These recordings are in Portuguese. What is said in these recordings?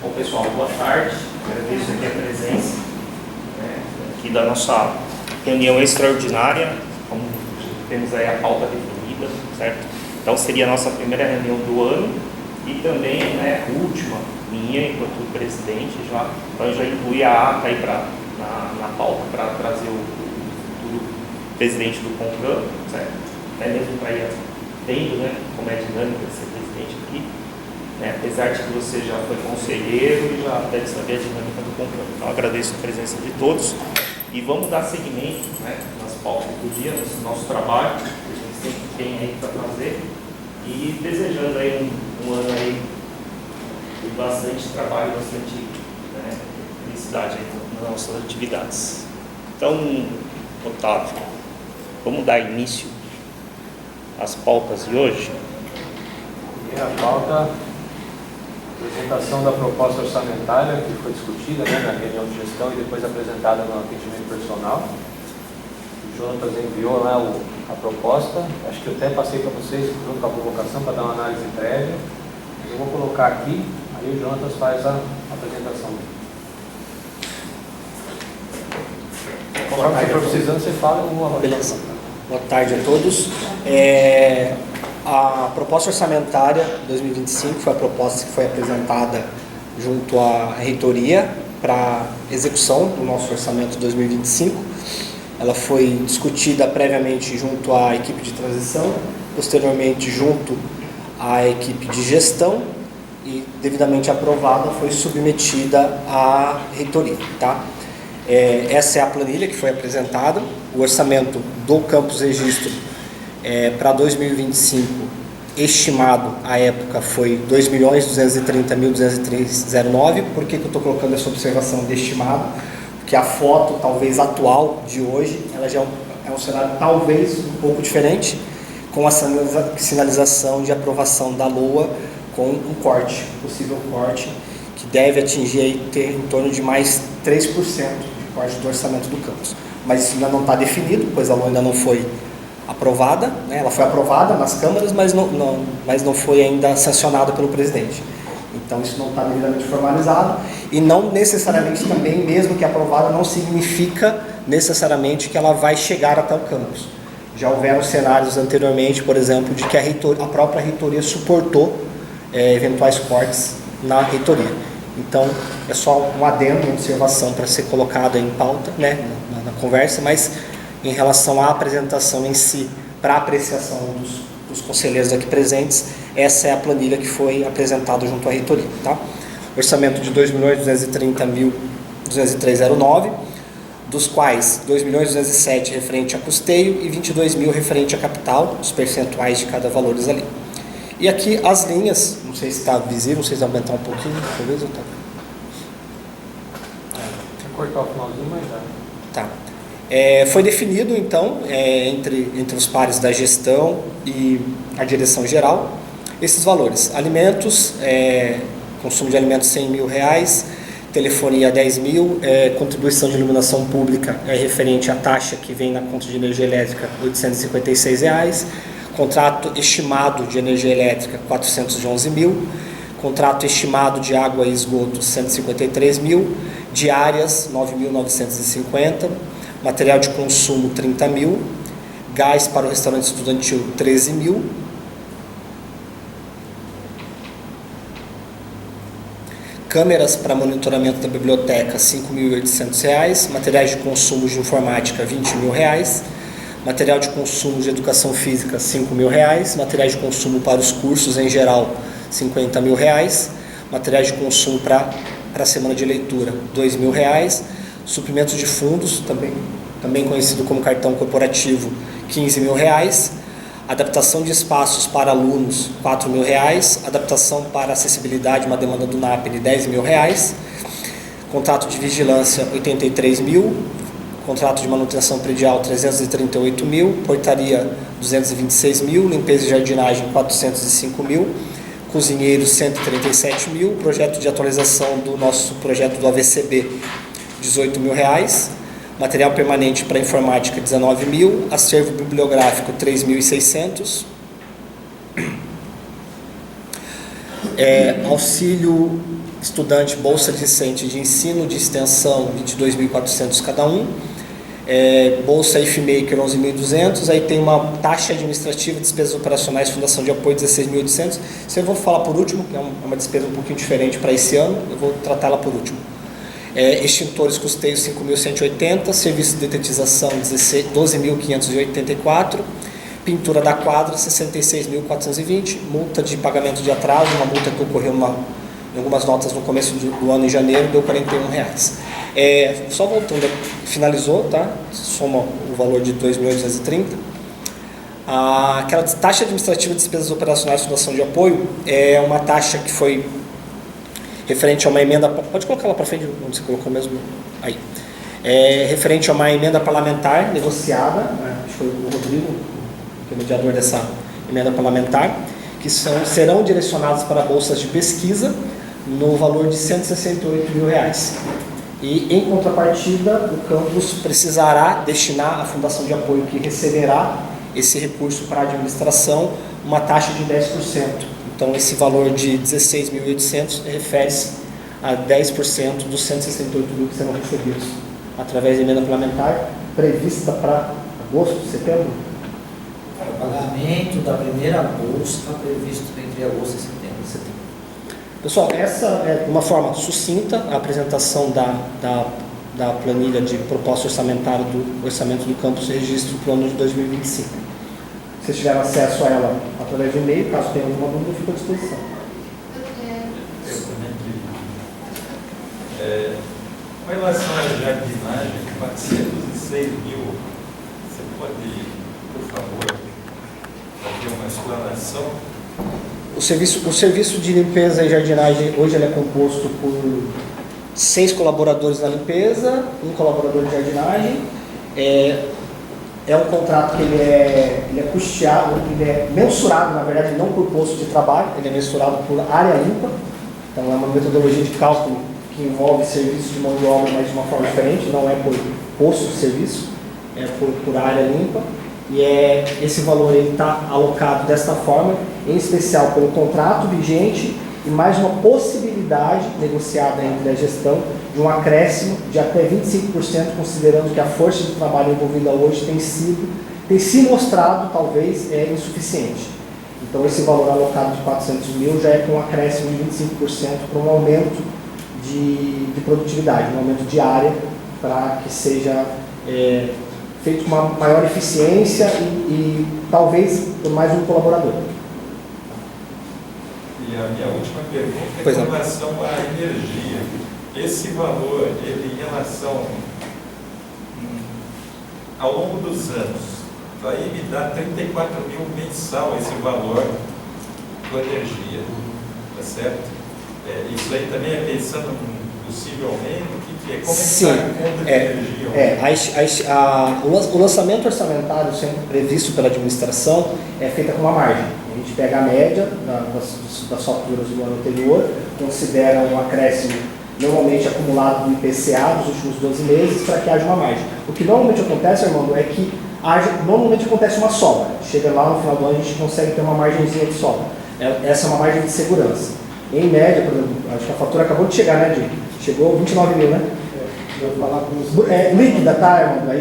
Bom, pessoal, boa tarde. Agradeço aqui a presença, né, aqui da nossa reunião extraordinária. Como temos aí a pauta definida, certo? Então seria a nossa primeira reunião do ano e também, né, última minha enquanto presidente. Então já inclui a ata aí na pauta para trazer o futuro presidente do CONCAM, certo? Até mesmo para ir vendo, né, como é dinâmica de ser presidente aqui. Apesar de que você já foi conselheiro e já deve saber a dinâmica do CONCAM. Então agradeço a presença de todos e vamos dar seguimento, né, nas pautas do dia, nesse nosso trabalho, que a gente sempre tem aí para fazer, e desejando aí um ano aí de bastante trabalho, bastante, né, felicidade aí nas nossas atividades. Então, Otávio, vamos dar início às pautas de hoje. Primeira pauta, apresentação da proposta orçamentária que foi discutida, né, na reunião de gestão e depois apresentada no atendimento personal. O Jonatas enviou lá a proposta, acho que eu até passei para vocês junto com a convocação para dar uma análise prévia. Eu vou colocar aqui, aí o Jonatas faz a apresentação. Conforme você for precisando, você fala, eu vou. Beleza. Boa tarde a todos. A proposta orçamentária 2025 foi a proposta que foi apresentada junto à reitoria para execução do nosso orçamento 2025. Ela foi discutida previamente junto à equipe de transição, posteriormente junto à equipe de gestão e, devidamente aprovada, foi submetida à reitoria. Tá? Essa é a planilha que foi apresentada. O orçamento do Campus Registro para 2025, estimado à época, foi R$ 2.230.203,09. Por que eu estou colocando essa observação de estimado? Porque a foto, talvez atual, de hoje, ela já é um cenário talvez um pouco diferente, com a sinalização de aprovação da LOA com um corte, possível corte, que deve atingir aí, ter em torno de mais 3% de corte do orçamento do campus. Mas isso ainda não está definido, pois a LOA ainda não foi aprovada, né? Ela foi aprovada nas câmaras, mas não foi ainda sancionada pelo presidente. Então isso não está devidamente formalizado e não necessariamente também, mesmo que aprovada, não significa necessariamente que ela vai chegar até o campus. Já houveram cenários anteriormente, por exemplo, de que a própria reitoria suportou eventuais cortes na reitoria. Então é só um adendo, uma observação para ser colocada em pauta, né, na conversa, mas em relação à apresentação em si, para apreciação dos conselheiros aqui presentes, essa é a planilha que foi apresentada junto à reitoria. Tá? Orçamento de R$ 2.230.203,09, dos quais R$ 2.207.000 referente a custeio e R$ 22.000 referente a capital, os percentuais de cada valor ali. E aqui as linhas, não sei se está visível, vocês aumentar um pouquinho, talvez eu tá. Vou cortar o finalzinho, mas já. Tá. Foi definido, então, entre os pares da gestão e a direção geral, esses valores. Alimentos, consumo de alimentos R$ 100.000, telefonia R$ 10.000, contribuição de iluminação pública referente à taxa que vem na conta de energia elétrica R$ 856, contrato estimado de energia elétrica R$ 411.000, contrato estimado de água e esgoto R$ 153.000, diárias R$ 9.950, material de consumo R$ 30.000, gás para o restaurante estudantil R$ 13.000, câmeras para monitoramento da biblioteca R$ 5.800, materiais de consumo de informática R$ 20.000, material de consumo de educação física R$ 5.000, materiais de consumo para os cursos em geral R$ 50.000, materiais de consumo para a semana de leitura R$ 2.000, suprimentos de fundos, também conhecido como cartão corporativo, R$ 15.000, adaptação de espaços para alunos, R$ 4.000, adaptação para acessibilidade, uma demanda do NAPEN, R$ 10.000, contrato de vigilância, R$ 83.000, contrato de manutenção predial, R$ 338.000, portaria, R$ 226.000, limpeza e jardinagem, R$ 405.000, cozinheiros, R$ 137.000, projeto de atualização do nosso projeto do AVCB, R$ 18.000, material permanente para informática, R$ 19.000, acervo bibliográfico, R$ 3.600, auxílio estudante, bolsa discente de ensino de extensão, 22.400 cada um. Bolsa IFMaker, 11.200. Aí tem uma taxa administrativa, despesas operacionais, fundação de apoio, 16.800. Isso eu vou falar por último, que é uma despesa um pouquinho diferente para esse ano, eu vou tratá-la por último. Extintores, custeio, 5.180. Serviço de detetização, 12.584. Pintura da quadra, 66.420. Multa de pagamento de atraso, uma multa que ocorreu em algumas notas no começo do ano, em janeiro, deu R$41. Só voltando, finalizou, tá? Soma o valor de 2.830. Aquela taxa administrativa de despesas operacionais de fundação de apoio é uma taxa que foi referente a uma emenda, pode colocar lá para frente, onde você colocou mesmo, aí. Referente a uma emenda parlamentar negociada, acho que foi o Rodrigo, que é o mediador dessa emenda parlamentar, que serão direcionados para bolsas de pesquisa no valor de R$168 mil. E, em contrapartida, o campus precisará destinar à fundação de apoio que receberá esse recurso para a administração uma taxa de 10%. Então, esse valor de 16.800 refere-se a 10% dos 168 mil que serão recebidos através da emenda parlamentar prevista para agosto, setembro. O pagamento da primeira bolsa está previsto entre agosto e setembro. Pessoal, essa é uma forma sucinta a apresentação da planilha de proposta orçamentária do orçamento do campus registro para o ano de 2025. Se vocês tiverem acesso a ela através do e-mail, caso tenha alguma dúvida, fica à disposição. Com relação à jardinagem, 406 mil, você pode, por favor, fazer uma explanação? O serviço de limpeza e jardinagem, hoje ele é composto por 6 colaboradores na limpeza, um colaborador de jardinagem. É um contrato que ele é custeado, ele é mensurado, na verdade, não por posto de trabalho, ele é mensurado por área limpa. Então é uma metodologia de cálculo que envolve serviço de mão de obra, mas de uma forma diferente, não é por posto de serviço, é por área limpa. E esse valor está alocado desta forma, em especial pelo contrato vigente e mais uma possibilidade negociada entre a gestão de um acréscimo de até 25%, considerando que a força de trabalho envolvida hoje tem se mostrado talvez insuficiente. Então esse valor alocado de 400 mil já é com um acréscimo de 25% para um aumento de produtividade, um aumento de área, para que seja feito com uma maior eficiência e talvez por mais um colaborador. E a minha última pergunta é Pois com não. relação à energia. Esse valor, ele em relação ao longo dos anos, vai me dar 34 mil mensal esse valor com energia, tá certo? Isso aí também é pensando possivelmente, o que é? Como Sim, é que está a conta de energia? o lançamento orçamentário sempre previsto pela administração é feita com uma margem. A gente pega a média das faturas do ano anterior, considera um acréscimo normalmente acumulado do IPCA dos últimos 12 meses para que haja uma margem. O que normalmente acontece, Armando, é que normalmente acontece uma sobra. Chega lá no final do ano, a gente consegue ter uma margenzinha de sobra. Essa é uma margem de segurança. Em média, por exemplo, acho que a fatura acabou de chegar, né, Diego? Chegou 29 mil, né? Líquida, tá, Armando?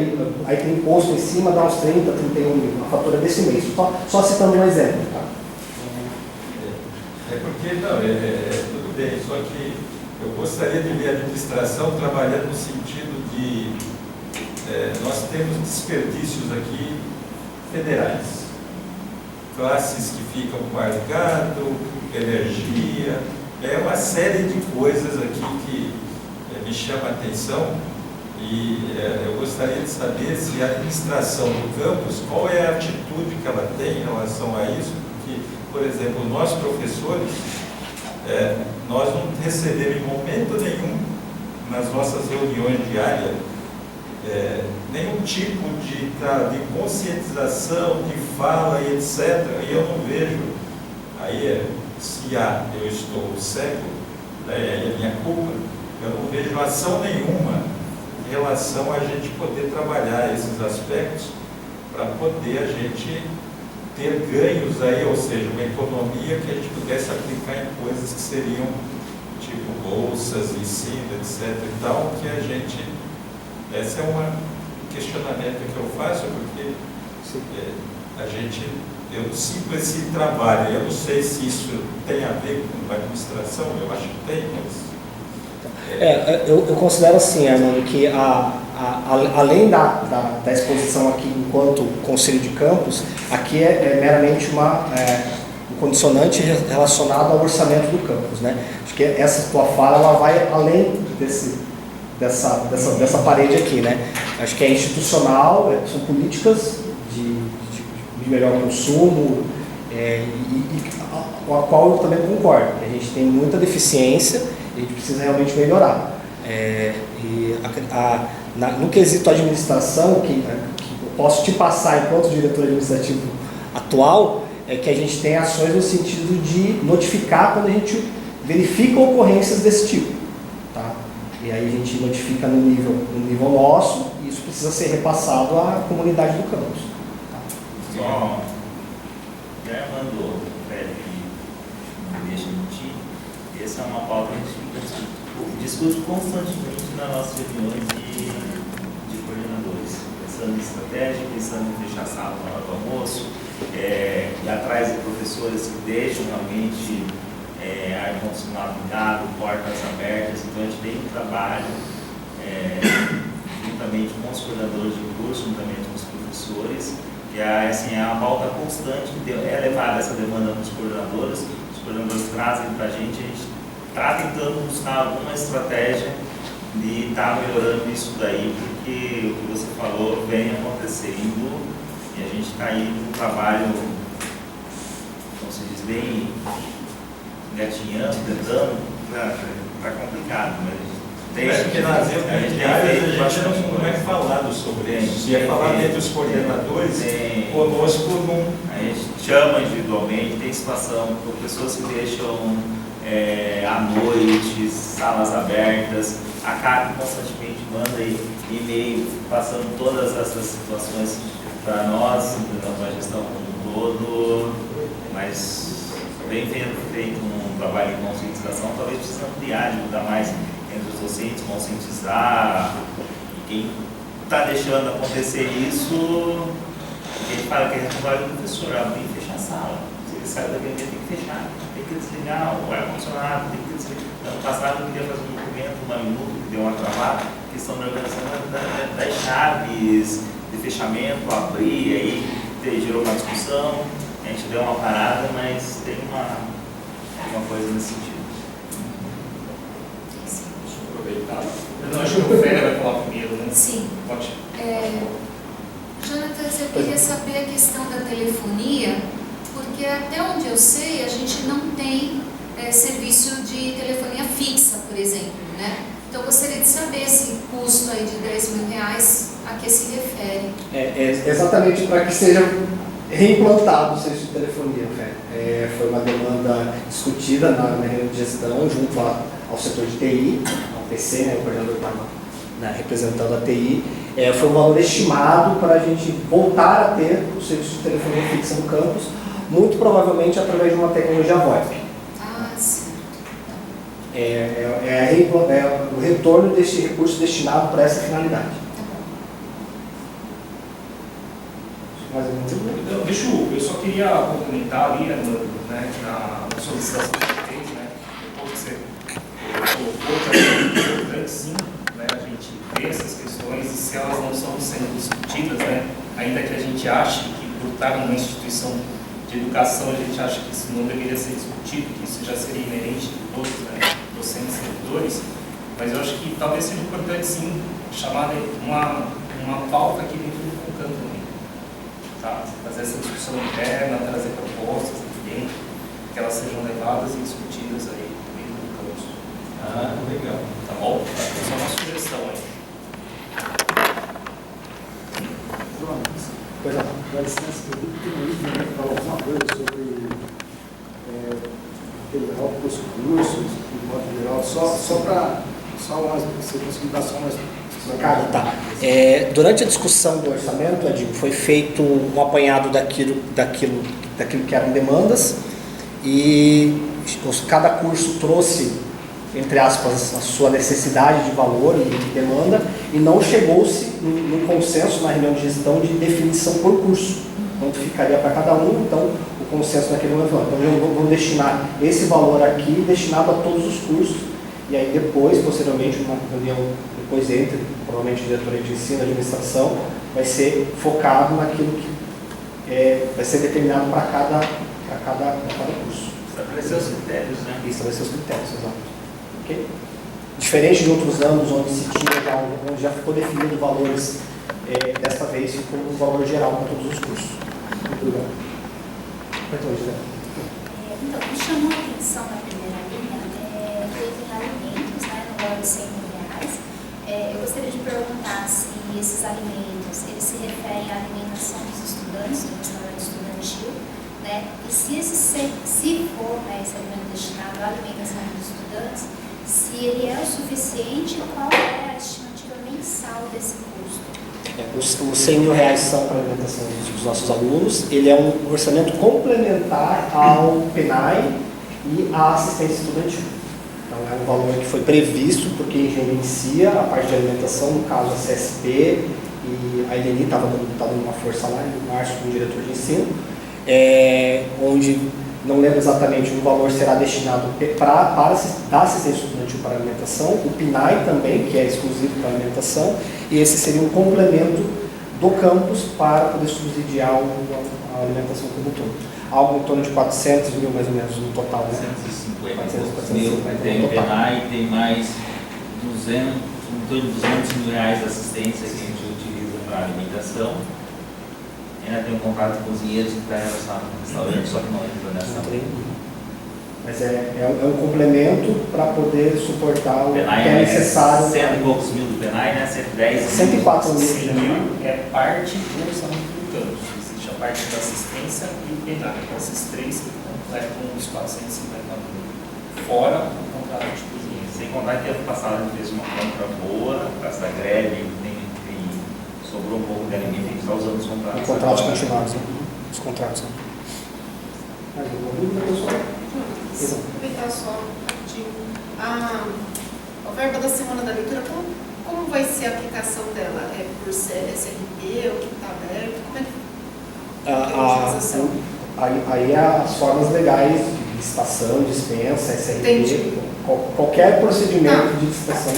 Aí tem imposto em cima, dá uns 30, 31 mil. A fatura desse mês. Só citando um exemplo, tá? Porque, não, tudo bem, só que eu gostaria de ver a administração trabalhando no sentido de nós temos desperdícios aqui federais, classes que ficam com ar ligado, energia, uma série de coisas aqui que me chama a atenção e eu gostaria de saber se a administração do campus, qual é a atitude que ela tem em relação a isso, porque, por exemplo, nós professores, nós não recebemos em momento nenhum, nas nossas reuniões diárias, nenhum tipo de conscientização, de fala e etc. E eu não vejo, se eu estou cego, é minha culpa, eu não vejo ação nenhuma em relação a gente poder trabalhar esses aspectos para poder a gente ter ganhos aí, ou seja, uma economia que a gente pudesse aplicar em coisas que seriam tipo bolsas, ensino, etc. e tal, que a gente. Esse é um questionamento que eu faço, porque eu sinto esse trabalho. Eu não sei se isso tem a ver com a administração, eu acho que tem, mas. Eu considero assim, Armando, que além da exposição aqui enquanto Conselho de Campus, aqui é meramente um condicionante relacionado ao orçamento do campus, né? Acho que essa tua fala ela vai além dessa parede aqui, né? Acho que é institucional, são políticas de melhor consumo, com a qual eu também concordo. A gente tem muita deficiência, a gente precisa realmente melhorar. No quesito administração, que eu posso te passar enquanto diretor administrativo atual, é que a gente tem ações no sentido de notificar quando a gente verifica ocorrências desse tipo. Tá? E aí a gente notifica no nível nosso, e isso precisa ser repassado à comunidade do campus. Tá? Só, Armando, me deixa mentir, essa é uma pauta que a gente discute constantemente nas nossas reuniões de coordenadores, pensando em estratégia, pensando em fechar a sala na hora do almoço, e atrás de professores que deixam realmente ar-condicionado ligado, portas abertas. Então a gente tem um trabalho juntamente com os coordenadores de curso, juntamente com os professores, que é uma pauta constante, que é levada essa demanda dos coordenadores. Os coordenadores trazem para a gente está tentando buscar alguma estratégia de estar melhorando isso daí, porque o que você falou vem acontecendo e a gente está aí num trabalho, como se diz, bem gatinhando, tentando, está complicado, mas Porque nas intermediárias a gente não é falado sobre isso. Se é falado entre os coordenadores, conosco não. A gente chama individualmente, tem situação com pessoas que deixam à noite, salas abertas. A CAP constantemente manda e-mail passando todas essas situações para nós, para a gestão como um todo, mas bem feito um trabalho de conscientização, talvez precise ampliar, mudar mais entre os docentes, conscientizar quem está deixando acontecer isso. A gente fala que a gente vai do professor, tem que fechar a sala. Se ele sai da academia, tem que fechar, tem que desligar o ar-condicionado, tem que desligar. Ano passado eu queria fazer um documento, uma minuta, que deu uma travada, questão da organização das chaves de fechamento, abrir, aí gerou uma discussão, a gente deu uma parada, mas tem uma coisa nesse sentido. Eu acho que o Félia vai falar primeiro, né? Sim. Pode. Jonatas, eu queria saber a questão da telefonia, porque até onde eu sei, a gente não tem serviço de telefonia fixa, por exemplo, né? Então, eu gostaria de saber esse custo aí de R$10.000, a que se refere. Exatamente para que seja reimplantado o serviço de telefonia. Foi uma demanda discutida na reunião de gestão junto ao setor de TI, ao PC, né, o coordenador estava representando a TI. Foi um valor estimado para a gente voltar a ter o serviço de telefonia fixa no campus, muito provavelmente através de uma tecnologia VoIP. Ah, certo. O retorno deste recurso destinado para essa finalidade. Eu só queria complementar ali, né, na solicitação que você fez, né, depois que você colocou, que é importante sim, né, a gente ver essas questões e se elas não estão sendo discutidas, né, ainda que a gente ache que por estar numa instituição de educação, a gente acha que isso não deveria ser discutido, que isso já seria inerente de todos, né, docentes e servidores, mas eu acho que talvez seja importante sim chamar uma pauta aqui dentro do CONCAN também. Tá? Fazer essa discussão interna, trazer propostas aqui dentro, que elas sejam levadas e discutidas aí dentro do campus. Legal. Tá bom? Essa é uma sugestão aí. Pois não, dá licença, eu queria falar alguma coisa sobre melhorar os cursos, de modo geral, só uma possibilitação mais. Tá. Durante a discussão do orçamento, Adil, foi feito um apanhado daquilo que eram demandas e cada curso trouxe entre aspas, a sua necessidade de valor e de demanda, e não chegou-se num consenso na reunião de gestão de definição por curso, quanto ficaria para cada um. Então, o consenso naquele momento foi, então vamos destinar esse valor aqui destinado a todos os cursos, e aí depois, posteriormente, uma reunião depois entre, provavelmente, diretoria de ensino, administração, vai ser focado naquilo que vai ser determinado para cada curso. Estabelecer os critérios, né? E estabelecer os critérios, exato. Ok? Diferente de outros anos onde se tinha onde já ficou definido valores, desta vez ficou um valor geral para todos os cursos. Muito obrigado. Então, me chamou a atenção na primeira linha, feito em alimentos, né, no valor de R$100. Eu gostaria de perguntar se esses alimentos, eles se referem à alimentação dos estudantes, do restaurante estudantil, né, e se for, né, esse alimento destinado à alimentação dos estudantes, se ele é o suficiente, qual é a estimativa mensal desse custo? Os R$100 mil são para a alimentação dos nossos alunos. Ele é um orçamento complementar ao PENAI e à assistência estudantil. Então, é um valor que foi previsto por quem gerencia a parte de alimentação, no caso a CSP, e a Eleni estava dando uma força lá em março com o diretor de ensino, onde, não lembro exatamente, um valor será destinado da assistência estudantil para alimentação, o PNAE também, que é exclusivo para alimentação, e esse seria um complemento do campus para poder subsidiar a alimentação como um todo. Algo em torno de 400 mil, mais ou menos, no total, né? 450 mil, tem o PNAE, tem mais 200, em torno de R$200 mil de assistência que a gente utiliza para alimentação. Ainda tem um contrato de cozinheiros que está relacionado com o restaurante, só que não entra nessa. Mas é um complemento para poder suportar o que PNAE é necessário. 100 e poucos mil do PNAE, né? 110 104 mil. 100 mil é parte do orçamento do campus. Existe a parte da assistência e o PNAE. Esses três que completam os 450 mil. Fora o contrato de cozinha. Sem contar que ano passado a gente fez uma compra boa, por causa da greve, sobrou um pouco de alimento, a gente está usando os contratos. Os contratos continuados, né? Os contratos. Mais alguma dúvida, pessoal? Aproveitar só rapidinho. A verba da Semana da Leitura, como vai ser a aplicação dela? É por SRP, ou que está aberto? Como é que a utilização? Aí as formas legais de licitação, dispensa, SRP, Entendi. Qualquer procedimento de licitação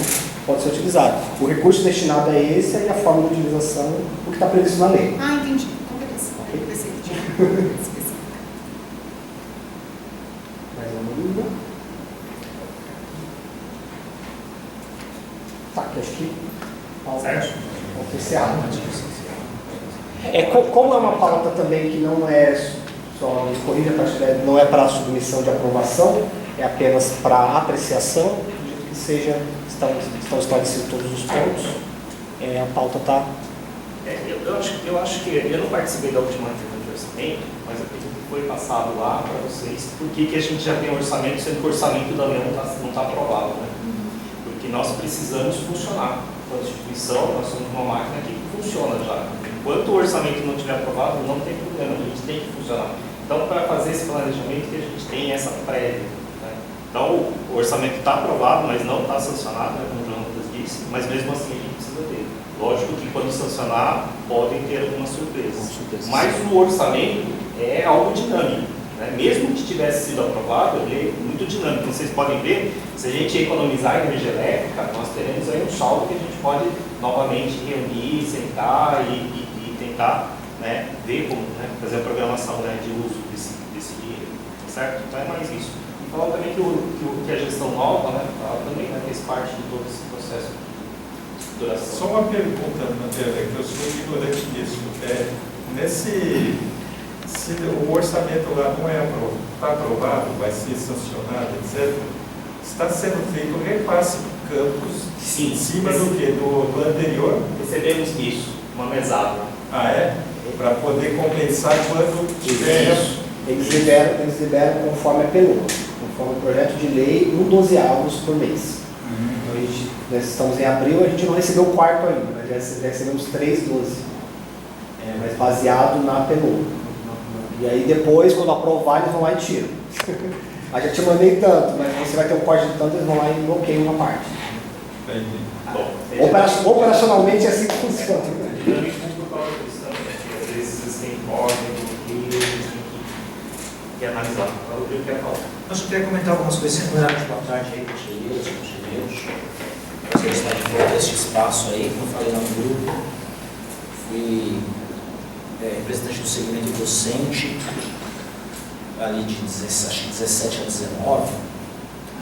pode ser utilizado. O recurso destinado a esse e a forma de utilização, o que está previsto na lei. Entendi. Então, beleza. Ok. Pensei que tinha específico. Mais uma dúvida? Tá, que acho que Certo? pode encerrar. Como é uma pauta também que não é só corrida, não é para submissão de aprovação, é apenas para apreciação, que seja, estão esclarecidos todos os pontos, a pauta está... Eu acho que eu não participei da última reunião de orçamento, mas eu acredito que foi passado lá para vocês por que a gente já tem um orçamento, sendo que o orçamento da União não está aprovado, né? Porque nós precisamos funcionar. Enquanto instituição, nós somos uma máquina que funciona já. Enquanto o orçamento não estiver aprovado, não tem problema, a gente tem que funcionar. Então, para fazer esse planejamento, que a gente tem essa prévia. Né? Então, o orçamento está aprovado, mas não está sancionado, né, como o João Lucas disse, mas mesmo assim a gente precisa ter. Lógico que quando sancionar, podem ter algumas surpresas. Mas o orçamento é algo dinâmico. Né? Mesmo que tivesse sido aprovado, ele é muito dinâmico. Como vocês podem ver, se a gente economizar energia elétrica, nós teremos aí um saldo que a gente pode novamente reunir, sentar e tentar, né, ver como, né, fazer a programação, né, de uso desse dinheiro. Certo? Então é mais isso. E falar também que a gestão nova, né, ela também, né, fez parte de todo esse processo de estruturação. Só uma pergunta, Mandela, que eu sou ignorante nisso. Se o orçamento lá não está aprovado, vai ser sancionado, etc., está sendo feito o repasse do campus Sim, em cima do quê? Do anterior? Recebemos isso, uma mesada. Para poder compensar quando tiver. Isso. Eles liberam conforme a PNUD, conforme o projeto de lei, 1/12 por mês. Então, nós estamos em abril, a gente não recebeu o quarto ainda, mas já recebemos 3/12. Mas baseado na PNUD. E aí depois, quando aprovar, eles vão lá e tiram. Aí já te mandei tanto, mas você vai ter o código de tanto, eles vão lá e bloqueiam uma parte. Entendi. Bom, Operacionalmente é assim que funciona. dinâmico por causa disso também, né? Que às vezes existem códigos que a gente tem que analisar. O Rodrigo quer falar. Eu só queria comentar algumas coisinhas. Primeiramente, boa tarde aí, conselheiros. Prazer estar de volta deste espaço aí, como eu falei lá no grupo. Fui representante do segmento docente, ali de acho que 17 a 19,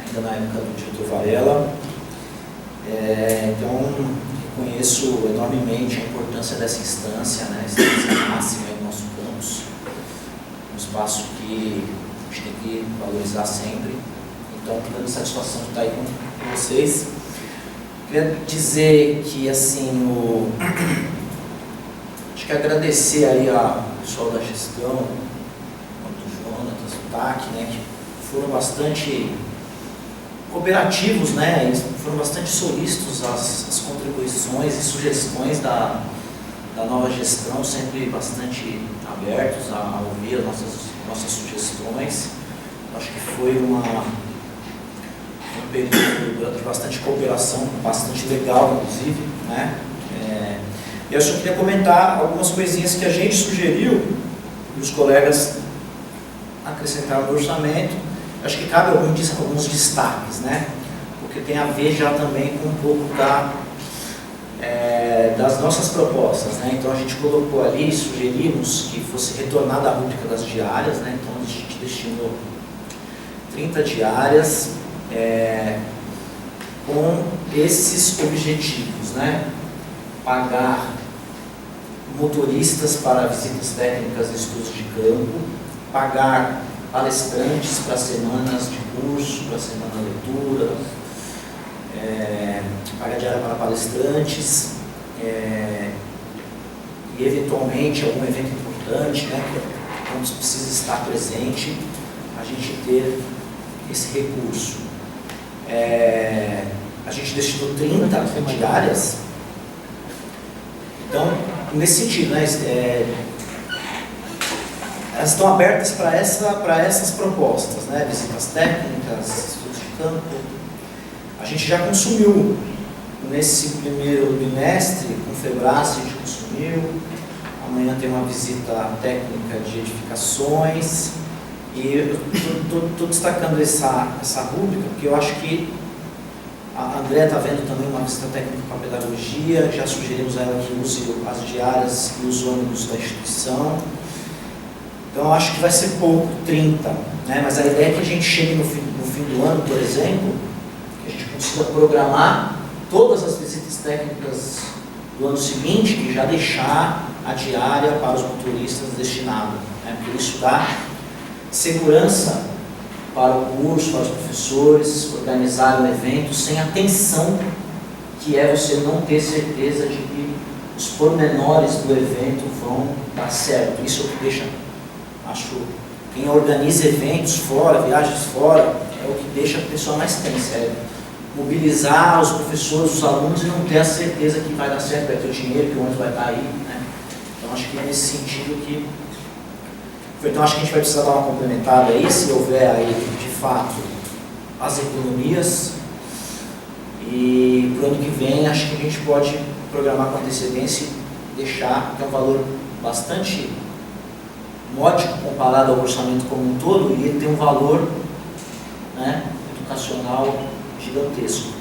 ainda na época do diretor Varela. Então, reconheço enormemente a importância dessa instância, né, a instância máxima no nosso campus, um espaço que a gente tem que valorizar sempre. Então, estou dando satisfação de estar aí com vocês. Queria dizer que, assim, acho que agradecer aí ao pessoal da gestão, do Jonatas, do TAC, né, que foram bastante cooperativos, né, eles foram bastante solícitos às contribuições e sugestões da nova gestão, sempre bastante abertos a ouvir as nossas sugestões. Acho que foi um período de bastante cooperação, bastante legal, inclusive, né. Eu só queria comentar algumas coisinhas que a gente sugeriu e os colegas acrescentaram no orçamento. Acho que cabe alguns destaques, né? Porque tem a ver já também com um pouco das nossas propostas, né? Então a gente colocou ali, sugerimos que fosse retornada a rúbrica das diárias, né? Então a gente destinou 30 diárias com esses objetivos, né? Pagar motoristas para visitas técnicas e estudos de campo, pagar palestrantes para semanas de curso, para semana de leitura, pagar diária para palestrantes, e eventualmente algum evento importante, né, que quando precisa estar presente, a gente ter esse recurso. A gente destinou 30 diárias. Então, nesse sentido, né, elas estão abertas para essas propostas, né, visitas técnicas, estudos de campo. A gente já consumiu nesse primeiro bimestre, com o Febrace a gente consumiu. Amanhã tem uma visita técnica de edificações. E eu estou destacando essa rúbrica, porque eu acho que a André está vendo também uma visita técnica com a pedagogia, já sugerimos a ela que use as diárias e os ônibus da instituição. Então eu acho que vai ser pouco, 30, né? Mas a ideia é que a gente chegue no fim do ano, por exemplo, que a gente consiga programar todas as visitas técnicas do ano seguinte e já deixar a diária para os motoristas destinada, né? Porque isso dá segurança para o curso, para os professores, organizar o evento sem a tensão que é você não ter certeza de que os pormenores do evento vão dar certo. Isso é o que deixa, acho, quem organiza eventos fora, viagens fora, é o que deixa a pessoa mais tensa, é mobilizar os professores, os alunos e não ter a certeza que vai dar certo, vai ter o dinheiro, que o ônibus vai estar aí, né? Então acho que é nesse sentido que então acho que a gente vai precisar dar uma complementada aí, se houver aí de fato as economias, e para o ano que vem acho que a gente pode programar com antecedência e deixar um valor bastante módico comparado ao orçamento como um todo, e ele tem um valor, né, educacional gigantesco.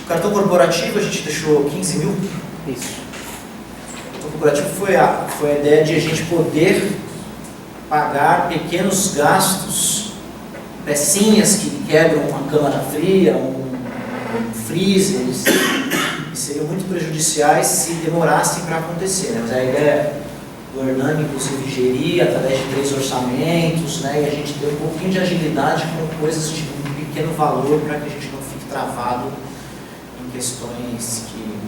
O cartão corporativo a gente deixou 15 mil. Isso. O corporativo foi a ideia de a gente poder pagar pequenos gastos, pecinhas que quebram uma câmara fria, um freezer, que seriam muito prejudiciais se demorassem para acontecer, né? Mas a ideia do Hernani, inclusive, gerir através de 3 orçamentos, né? E a gente ter um pouquinho de agilidade com coisas de um pequeno valor para que a gente não fique travado em questões que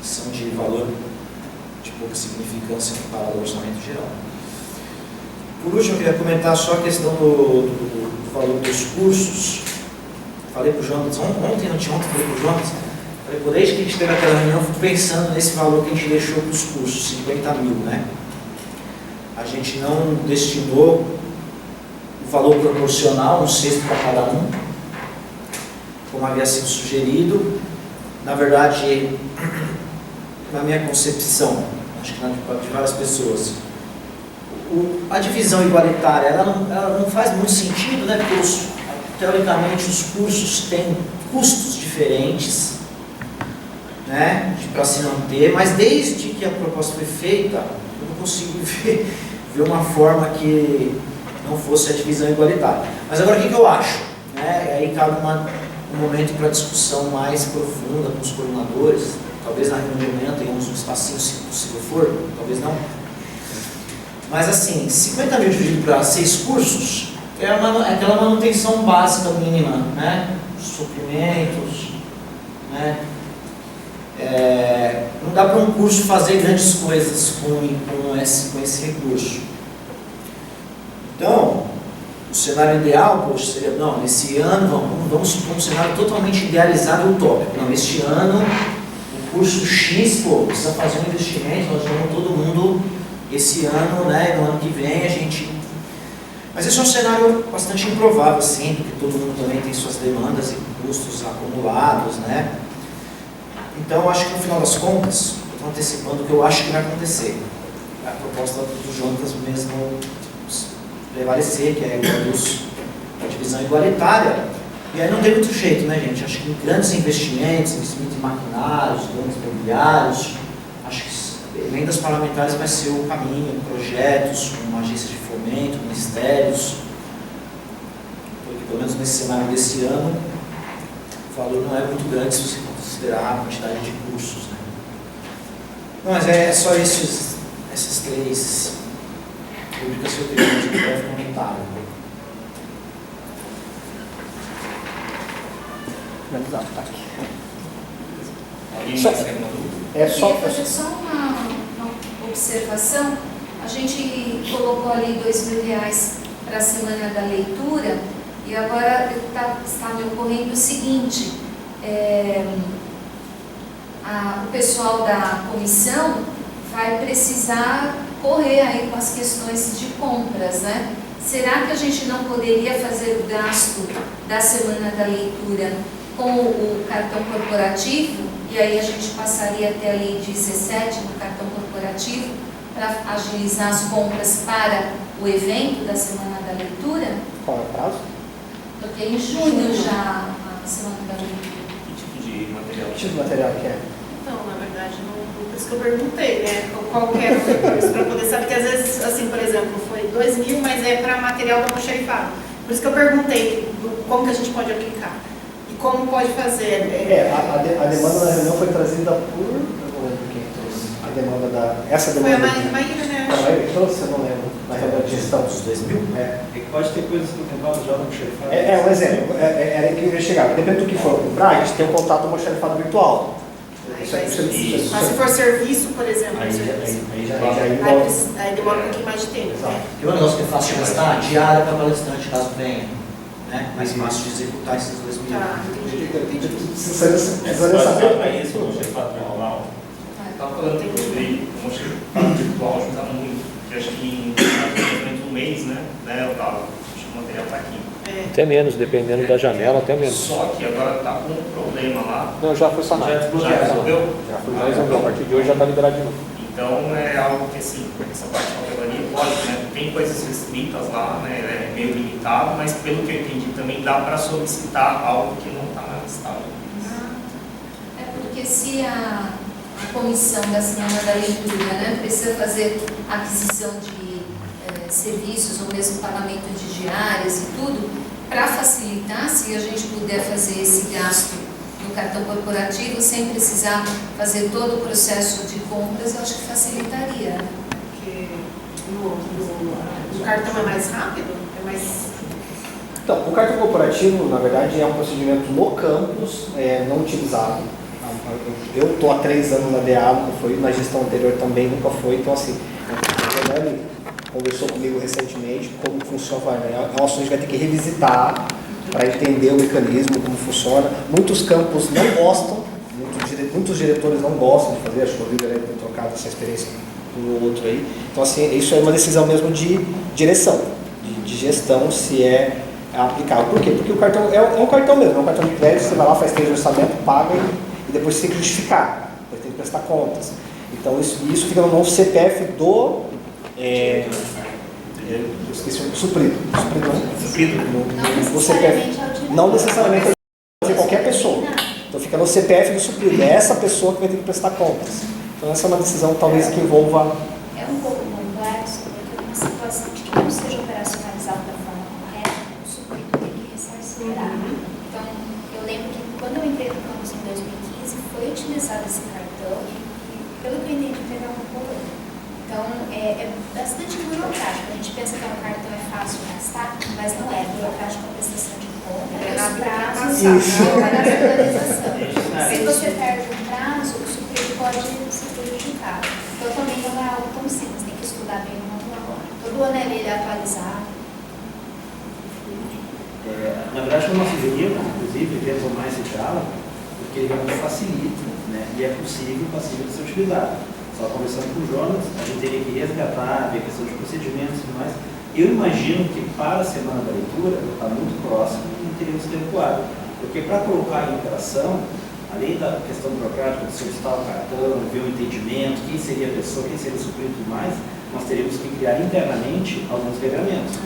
são de valor de pouca significância comparado ao orçamento geral. Por último, eu queria comentar só a questão do valor dos cursos. Falei para o Jonas, ontem falei para o Jonas, falei, por desde que a gente teve aquela reunião, eu fico pensando nesse valor que a gente deixou para os cursos, 50 mil, né? A gente não destinou o valor proporcional, 1/6 para cada um, como havia sido sugerido. Na verdade, na minha concepção, acho que de várias pessoas, a divisão igualitária ela não faz muito sentido, né? Porque teoricamente os cursos têm custos diferentes, né, para se manter, mas desde que a proposta foi feita, eu não consigo ver uma forma que não fosse a divisão igualitária. Mas agora o que eu acho? Né? Aí cabe um momento para discussão mais profunda com os coordenadores, talvez na reunião de manhã tenhamos um espacinho, se possível for, talvez não. Mas assim, 50 mil dividido para 6 cursos é aquela manutenção básica mínima, né? Suprimentos, né? Não dá para um curso fazer grandes coisas com esse recurso. Então, o cenário ideal, poxa, seria, não, nesse ano, vamos supor um cenário totalmente idealizado e utópico. Não, este ano, o curso X, precisa fazer um investimento, nós vamos todo mundo, esse ano, né, no ano que vem, a gente... Mas esse é um cenário bastante improvável, sim, porque todo mundo também tem suas demandas e custos acumulados, né? Então, eu acho que no final das contas, eu estou antecipando o que eu acho que vai acontecer. A proposta do Jonas mesmo prevalecer, que é a divisão igualitária. E aí não tem muito jeito, né, gente? Acho que grandes investimentos, investimento em maquinários, grandes imobiliários, acho que emendas parlamentares vai ser o caminho, projetos, uma agência de fomento, ministérios, porque pelo menos nesse cenário desse ano, o valor não é muito grande se você considerar a quantidade de cursos, né? Não, mas é só essas 3 rubricas que eu tenho de breve comentário. Tá aqui. Alguém mais quer uma dúvida? Eu queria fazer só uma observação. A gente colocou ali R$2.000 para a Semana da Leitura e agora está me ocorrendo o seguinte, o pessoal da comissão vai precisar correr aí com as questões de compras, né? Será que a gente não poderia fazer o gasto da Semana da Leitura com o cartão corporativo e aí a gente passaria até a lei 17 no cartão corporativo para agilizar as compras para o evento da Semana da Leitura? Qual é o prazo? Porque em junho já a Semana da Leitura. Que tipo de material? Que tipo de material que é? Então, na verdade, por isso que eu perguntei, né? Qual que era o recurso, para poder saber que às vezes, assim, por exemplo, foi 2.000, mas é para material do almoxarifado. Por isso que eu perguntei como que a gente pode aplicar e como pode fazer. A demanda da reunião foi trazida por... Eu não lembro quem trouxe. A demanda essa demanda... Foi a Maíra, né? Não, ele trouxe, eu não lembro. Na reunião de gestão. Dos 2.000? É que pode ter coisas contempladas já no almoxarifado. Um exemplo. Era aí que eu ia chegar. Depende do que for comprar, a gente tem um contato almoxarifado virtual. Mas se for serviço, por exemplo, aí demora um pouquinho mais de tempo. E um negócio que é fácil de gastar, diária para palestrante, caso venha. Né? Mais fácil de executar esses 2.000. Tá, entendi. Precisa saber. Aí esse almoxarifado virtual, estava falando sobre o almoxarifado virtual ajuda muito, porque acho que em um mês, né, Otávio, acho que o material está aqui. Até menos, dependendo da janela, até menos. Só que agora está com um problema lá. Não, já foi sanado. Já resolveu? Já resolveu. A partir de hoje já está liberado de novo. Então é algo que assim, essa parte de papelaria, lógico, né? Tem coisas restritas lá, né? É meio limitado, mas pelo que eu entendi também dá para solicitar algo que não está na listagem. É porque se a comissão da Semana da Leitura, né, precisa fazer aquisição de serviços ou mesmo pagamento de diárias e tudo, para facilitar, se a gente puder fazer esse gasto no cartão corporativo sem precisar fazer todo o processo de compras, eu acho que facilitaria. Né? Porque no cartão é mais rápido? É mais... Então, o cartão corporativo, na verdade, é um procedimento no campus, não utilizado. Eu estou há 3 anos na DA, não foi, na gestão anterior também nunca foi, então assim, o Fernando conversou comigo recentemente como funciona, é um assunto que a gente vai ter que revisitar para entender o mecanismo, como funciona. Muitos campos não gostam, muitos diretores não gostam de fazer, acho que o Rodrigo deve ter trocado essa experiência com o outro aí. Então assim, isso é uma decisão mesmo de direção. de gestão se é aplicável. Por quê? Porque o cartão é um cartão mesmo, é um cartão de crédito, você vai lá, faz 3 orçamentos, paga e depois você tem que justificar, depois tem que prestar contas. Então isso fica no CPF do eu esqueci o suprido. No CPF. Não necessariamente pode ser qualquer pessoa. Então fica no CPF do suprido. É essa pessoa que vai ter que prestar contas. Então essa é uma decisão talvez que envolva. É um pouco complexo, porque uma situação de que não seja operacionalizado da forma correta, o suprido tem que ressarcir. Então, eu lembro que quando eu entrei no campus em 2015, foi utilizado esse cartão e pelo que eu entendi, teve algum problema. Então, é bastante burocrático. A gente pensa que um cartão é fácil de gastar, mas não é. Burocrático a prestação de conta, os prazos, a atualização. Se você perde um prazo, o suprido pode ser prejudicado. Então, também não é algo tão simples, tem que estudar bem o manual. Todo ano ele é atualizado. Na verdade, o nosso engenheiro, inclusive, ele é mais esse diálogo, porque ele realmente facilita, né? E é possível de ser utilizado. Estava conversando com o Jonas, a gente teria que resgatar, ver a questão de procedimentos e tudo mais. Eu imagino que para a semana da leitura, está muito próximo e teríamos que adequar. Porque para colocar em operação, além da questão burocrática de solicitar o cartão, ver o entendimento, quem seria a pessoa, quem seria o suprido e tudo mais, nós teríamos que criar internamente alguns regramentos.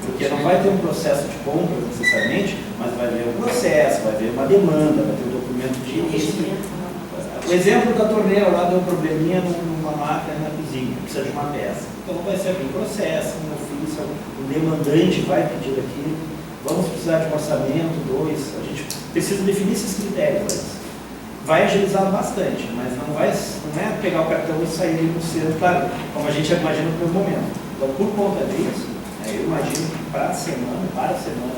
Porque não vai ter um processo de compra necessariamente, mas vai haver um processo, vai haver uma demanda, vai ter um documento de início. O exemplo da torneira lá deu um probleminha numa máquina na cozinha, precisa de uma peça. Então vai ser um processo, um ofício, um demandante vai pedir aquilo, vamos precisar de um orçamento, 2, a gente precisa definir esses critérios antes. Vai agilizar bastante, mas não é pegar o cartão e sair no centro, claro, como a gente imagina no primeiro momento. Então, por conta disso, eu imagino que para a semana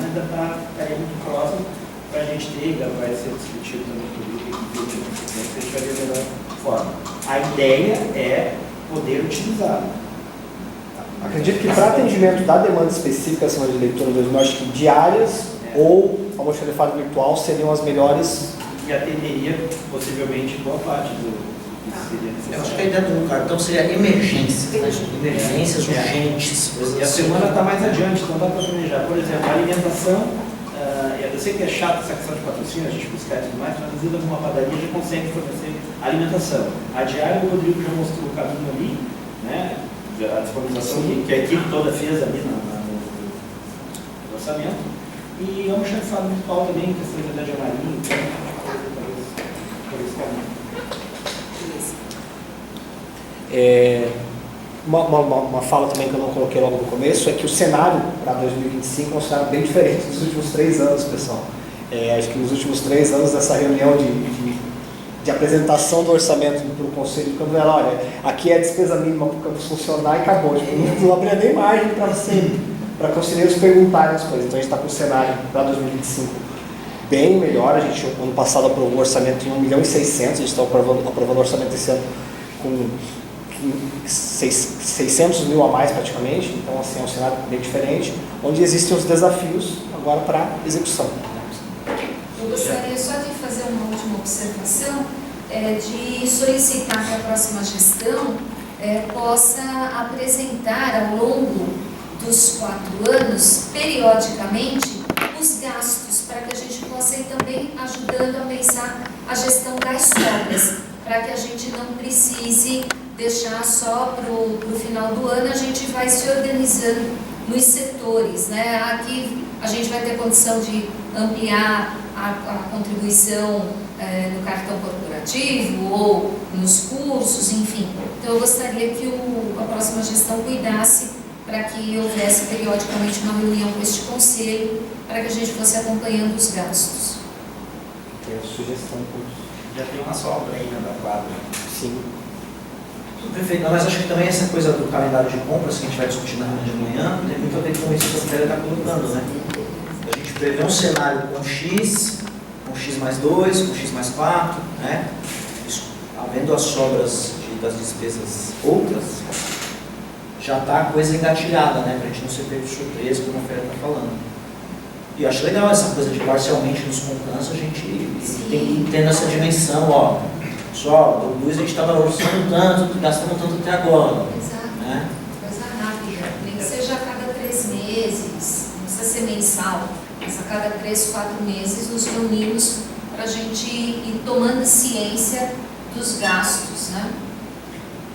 ainda estaria muito próximo para a gente ter, ainda vai ser discutido também por a gente vai ver da melhor forma. A ideia é poder utilizá-lo. Acredito que para atendimento da demanda específica da semana de leitura 2000, acho que diárias ou almoxarifado virtual seriam as melhores. E atenderia possivelmente boa parte do eu acho que a ideia do cartão seria emergências, né? Emergências urgentes. E a semana está mais adiante, então dá para planejar. Por exemplo, a alimentação, eu sei que é chato essa questão de patrocínio, a gente buscar e tudo mais, mas às vezes alguma padaria já consegue fornecer alimentação. A diária, o Rodrigo já mostrou o caminho ali, né? A disponibilização que a equipe toda fez ali no orçamento. E vamos chamar de virtual também, questão de idade amarinha, por esse caminho. Uma fala também que eu não coloquei logo no começo é que o cenário para 2025 é um cenário bem diferente dos últimos 3 anos, pessoal. Acho que nos últimos 3 anos dessa reunião de apresentação do orçamento para o Conselho de Campos, olha, aqui é a despesa mínima para o campus funcionar e acabou. Tipo, não abria nem margem para conselheiros perguntarem as coisas. Então a gente está com o cenário para 2025 bem melhor. A gente, ano passado, aprovou o orçamento em 1,6 milhão, a gente está aprovando o orçamento esse ano com 600 mil a mais praticamente, então assim, é um cenário bem diferente, onde existem os desafios agora para execução. Eu gostaria só de fazer uma última observação, de solicitar que a próxima gestão possa apresentar ao longo dos 4 anos, periodicamente, os gastos, para que a gente possa ir também ajudando a pensar a gestão das sobras, para que a gente não precise deixar só para o final do ano, a gente vai se organizando nos setores, né? Aqui a gente vai ter condição de ampliar a contribuição no cartão corporativo ou nos cursos, enfim. Então eu gostaria que a próxima gestão cuidasse para que houvesse periodicamente uma reunião com este conselho, para que a gente fosse acompanhando os gastos. É a sugestão. Já tem uma sobra aí, né, da quadra. Sim. Perfeito, mas acho que também essa coisa do calendário de compras que a gente vai discutir na reunião de manhã tem muito a ver com isso que a Célia está colocando, né? A gente prevê um cenário com X mais 2, com X mais 4, né? Isso, havendo as sobras das despesas outras, já está a coisa engatilhada, né? Para a gente não ser pego de surpresa, como a Félia está falando. E eu acho legal essa coisa de parcialmente nos companhos, a gente tem que ter essa dimensão, ó. Pessoal, do Luiz a gente estava orçando tanto, gastando tanto até agora. Exato. Né? Coisa rápida, nem que seja a cada 3 meses. mensal, mas a cada 3, 4 meses nos reunimos para a gente ir tomando ciência dos gastos, né?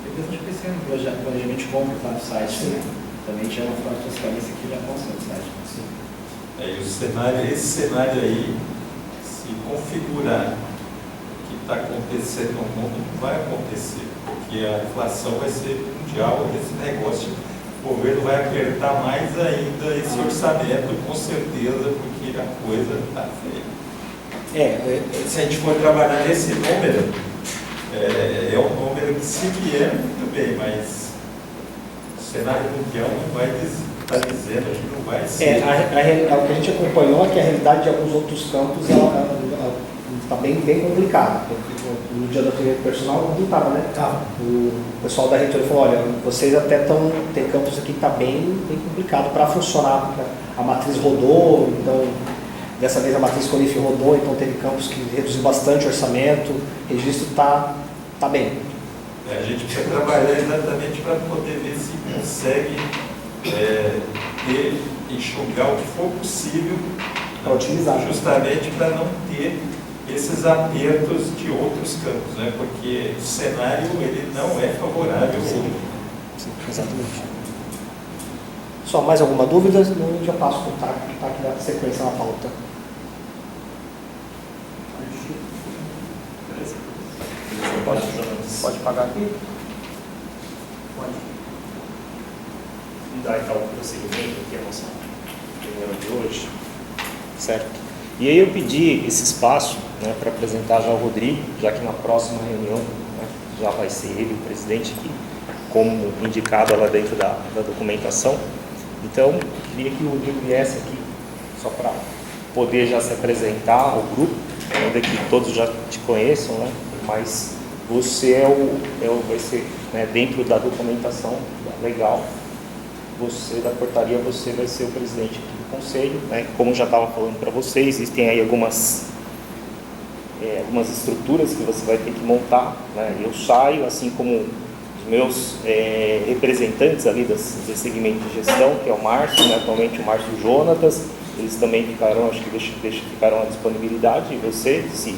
Eu estou pensando no planejamento de compra lá no site, né? Também já é uma forma de transparência que já consta no site. Sim. E o cenário, esse cenário aí, se configurar o que está acontecendo no mundo, não vai acontecer, porque a inflação vai ser mundial, esse negócio, o governo vai apertar mais ainda esse orçamento, com certeza, porque a coisa está feia. Se a gente for trabalhar nesse número, é um número que se vier muito bem, mas o cenário mundial não vai estar dizendo, acho que não vai ser. O que a gente acompanhou é que a realidade de alguns outros campos está bem complicada. No dia da reunião personal não estava, né? O pessoal da reitoria falou, olha, vocês até tem campos aqui que está bem complicado para funcionar, porque a matriz rodou, então dessa vez a matriz Conif rodou, então teve campos que reduziu bastante o orçamento, o registro está bem. A gente precisa trabalhar exatamente para poder ver se consegue enxugar o que for possível para utilizar, justamente para não ter esses apertos de outros campos, né? Porque o cenário ele não é favorável hoje. Sim, exatamente. Só mais alguma dúvida? Eu já passo o TAC da sequência na pauta. Pode pagar aqui? Pode. Dar então o prosseguimento aqui a nossa reunião de hoje. Certo? E aí eu pedi esse espaço, né, para apresentar já o Rodrigo, já que na próxima reunião, né, já vai ser ele o presidente aqui, como indicado lá dentro da documentação. Então, queria que o Rodrigo viesse aqui, só para poder já se apresentar ao grupo, ainda que todos já te conheçam, né, mas você vai ser, né, dentro da documentação legal, você da portaria, você vai ser o presidente aqui do conselho, né? Como já estava falando para vocês, existem aí algumas estruturas que você vai ter que montar, né? Eu saio, assim como os meus representantes ali desse segmento de gestão, que é o Márcio, né? Atualmente o Márcio e o Jonatas, eles também ficaram, acho que ficaram à disponibilidade, e você, se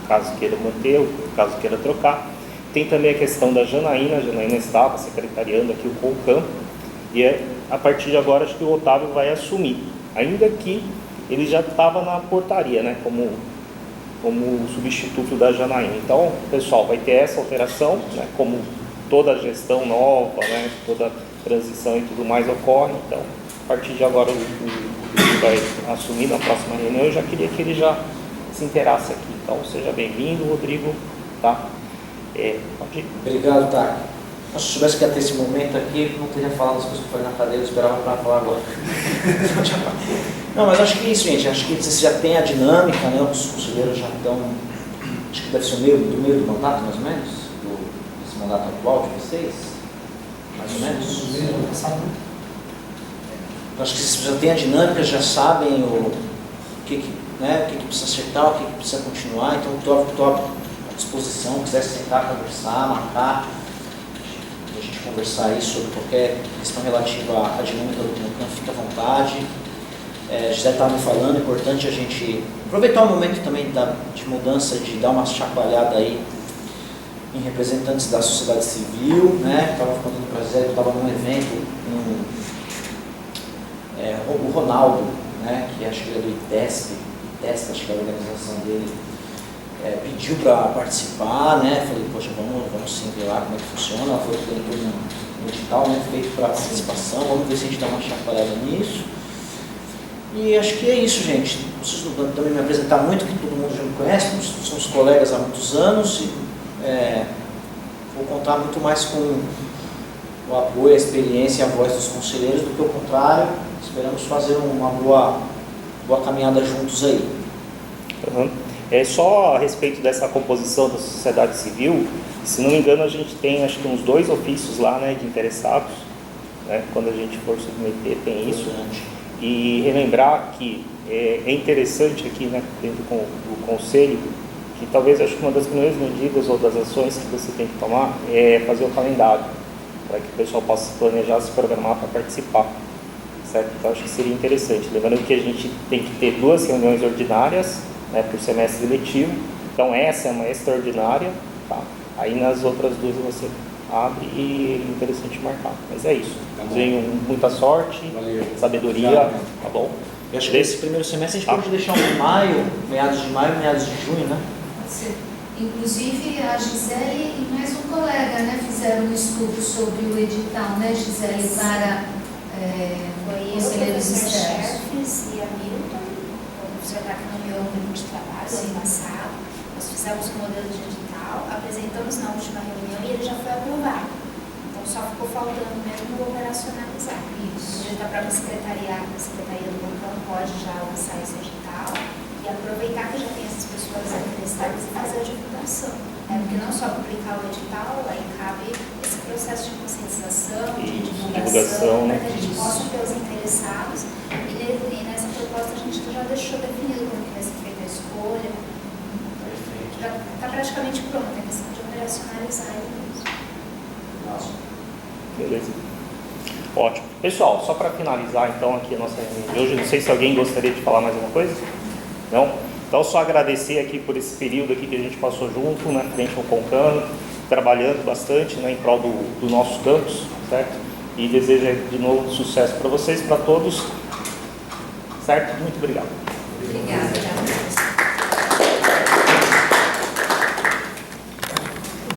caso queira manter, ou caso queira trocar. Tem também a questão da Janaína, estava secretariando aqui o CONCAM, e a partir de agora acho que o Otávio vai assumir, ainda que ele já estava na portaria, né, como substituto da Janaína. Então, pessoal, vai ter essa alteração, né, como toda gestão nova, né, toda transição e tudo mais ocorre. Então, a partir de agora o vai assumir na próxima reunião. Eu já queria que ele já se inteirasse aqui. Então, seja bem-vindo, Rodrigo. Tá? Pode ir. Obrigado, Tac. Se eu soubesse que ia ter esse momento aqui, não teria falado as coisas que eu falei na cadeira, eu esperava para falar agora. Não, mas acho que é isso, gente. Acho que vocês já têm a dinâmica, né? Os conselheiros já estão, acho que deve ser o meio do mandato, mais ou menos, desse mandato atual de vocês, mais ou menos. Acho que vocês já têm a dinâmica, já sabem o que precisa acertar, o que precisa continuar. Então, estou à disposição, quiser sentar, conversar, marcar, a gente conversar aí sobre qualquer questão relativa à dinâmica do campo, fica à vontade. Gisele estava me falando, é importante a gente aproveitar o momento também de mudança, de dar uma chacoalhada aí em representantes da sociedade civil, né? Estava contando para a Gisele, eu estava num evento, o Ronaldo, né? Que acho que ele é do ITESP, acho que é a organização dele, pediu para participar, né? Falei, poxa, vamos sim ver lá como é que funciona. Ela falou que tem tudo no digital, né? Feito para participação, vamos ver se a gente dá uma chacoalhada nisso. E acho que é isso, gente. Não preciso também me apresentar muito, que todo mundo já me conhece, somos colegas há muitos anos e vou contar muito mais com o apoio, a experiência e a voz dos conselheiros do que o contrário. Esperamos fazer uma boa caminhada juntos aí. Uhum. Só a respeito dessa composição da sociedade civil, se não me engano a gente tem acho que uns 2 ofícios lá, né, de interessados, né, quando a gente for submeter tem isso. E relembrar que é interessante aqui, né, dentro do conselho, que talvez acho que uma das primeiras medidas ou das ações que você tem que tomar é fazer o calendário, para que o pessoal possa se planejar, se programar para participar. certo? Então acho que seria interessante, lembrando que a gente tem que ter 2 reuniões ordinárias, né, por semestre letivo, então essa é uma extraordinária, tá? Aí nas outras 2 você abre e é interessante marcar, mas é isso. Desenho muita sorte, sabedoria, tá bom? Eu acho que esse primeiro semestre a gente pode deixar um maio, meados de maio, meados de junho, né? Pode ser. Inclusive a Gisele e mais um colega, né, fizeram um estudo sobre o edital, né, Gisele, para Foi conselheiros o professor externos. Cherfes e a Milton, o professor que nomeou um grupo de trabalho ano passado. Nós fizemos um modelo de edital, apresentamos na última reunião e ele já foi aprovado. Então só ficou faltando mesmo operacionalizar. Isso. A própria secretaria do Bancão pode já lançar esse edital e aproveitar que já tem essas pessoas interessadas e fazer a divulgação. Porque não só publicar o edital, aí cabe esse processo de conscientização, de divulgação, né? para que a gente possa ter os interessados. E nessa proposta a gente já deixou definido como que vai ser feita a escolha. Já está praticamente pronta, é questão de operacionalizar ele mesmo. Beleza. Ótimo. Pessoal, só para finalizar então aqui a nossa reunião de hoje, não sei se alguém gostaria de falar mais alguma coisa? Não? Então só agradecer aqui por esse período aqui que a gente passou junto, na frente ao Concano, trabalhando bastante, né, em prol do nosso campus, certo? E desejo de novo sucesso para vocês, para todos, certo? Muito obrigado. Obrigada.